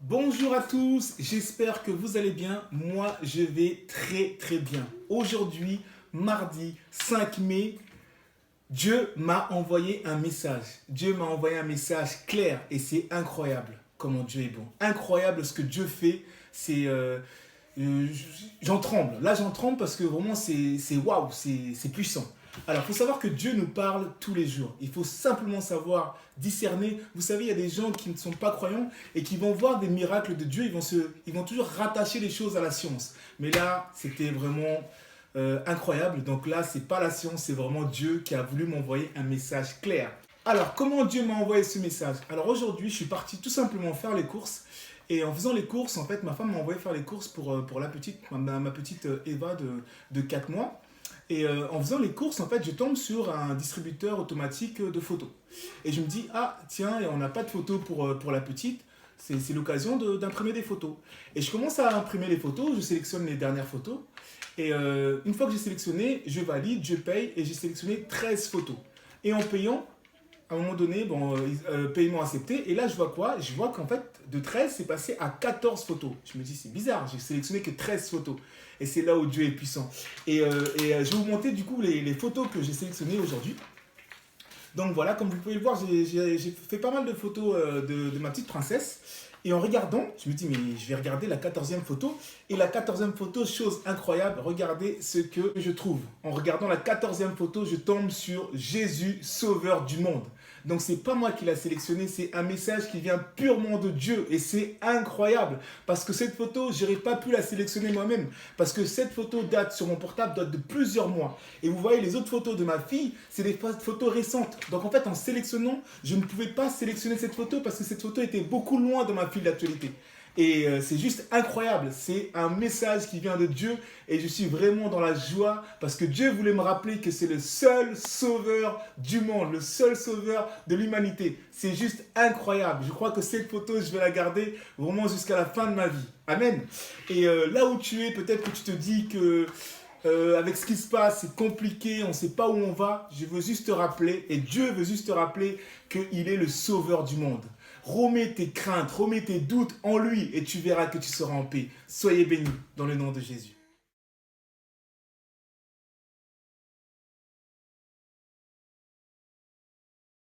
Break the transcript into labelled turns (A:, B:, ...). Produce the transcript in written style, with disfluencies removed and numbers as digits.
A: Bonjour à tous, j'espère que vous allez bien. Moi, je vais très bien. Aujourd'hui, mardi 5 mai, Dieu m'a envoyé un message. Dieu m'a envoyé un message clair et c'est incroyable comment Dieu est bon. Incroyable ce que Dieu fait, c'est... j'en tremble. Là, j'en tremble parce que vraiment, c'est waouh, c'est puissant. Alors, il faut savoir que Dieu nous parle tous les jours. Il faut simplement savoir discerner. Vous savez, il y a des gens qui ne sont pas croyants et qui vont voir des miracles de Dieu. Ils vont toujours rattacher les choses à la science. Mais là, c'était vraiment incroyable. Donc là, c'est pas la science, c'est vraiment Dieu qui a voulu m'envoyer un message clair. Alors, comment Dieu m'a envoyé ce message? Alors aujourd'hui, je suis parti tout simplement faire les courses. Et en faisant les courses, en fait, ma femme m'a envoyé faire les courses pour la petite, ma petite Eva de 4 mois. Et en faisant les courses, en fait, je tombe sur un distributeur automatique de photos. Et je me dis, ah, tiens, et on n'a pas de photos pour la petite. C'est l'occasion d'imprimer des photos. Et je commence à imprimer les photos, je sélectionne les dernières photos. Et une fois que j'ai sélectionné, je valide, je paye et j'ai sélectionné 13 photos. Et en payant, à un moment donné, bon, paiement accepté. Et là, je vois quoi? Je vois qu'en fait, de 13, c'est passé à 14 photos. Je me dis, c'est bizarre, j'ai sélectionné que 13 photos. Et c'est là où Dieu est puissant. Et je vais vous montrer du coup les photos que j'ai sélectionnées aujourd'hui. Donc voilà, comme vous pouvez le voir, j'ai fait pas mal de photos de ma petite princesse. Et en regardant, je me dis, mais je vais regarder la 14e photo. Et la 14e photo, chose incroyable, regardez ce que je trouve. En regardant la 14e photo, je tombe sur Jésus, sauveur du monde. Donc c'est pas moi qui l'ai sélectionné, c'est un message qui vient purement de Dieu. Et c'est incroyable. Parce que cette photo, je n'aurais pas pu la sélectionner moi-même. Parce que cette photo date sur mon portable, date de plusieurs mois. Et vous voyez, les autres photos de ma fille, c'est des photos récentes. Donc en fait, en sélectionnant, je ne pouvais pas sélectionner cette photo parce que cette photo était beaucoup loin de ma file d'actualité. Et c'est juste incroyable. C'est un message qui vient de Dieu et je suis vraiment dans la joie parce que Dieu voulait me rappeler que c'est le seul sauveur du monde, le seul sauveur de l'humanité. C'est juste incroyable. Je crois que cette photo, je vais la garder vraiment jusqu'à la fin de ma vie. Amen. Et là où tu es, peut-être que tu te dis que avec ce qui se passe, c'est compliqué, on ne sait pas où on va. Je veux juste te rappeler, et Dieu veut juste te rappeler qu'il est le sauveur du monde. Remets tes craintes, remets tes doutes en lui et tu verras que tu seras en paix. Soyez bénis dans le nom de Jésus.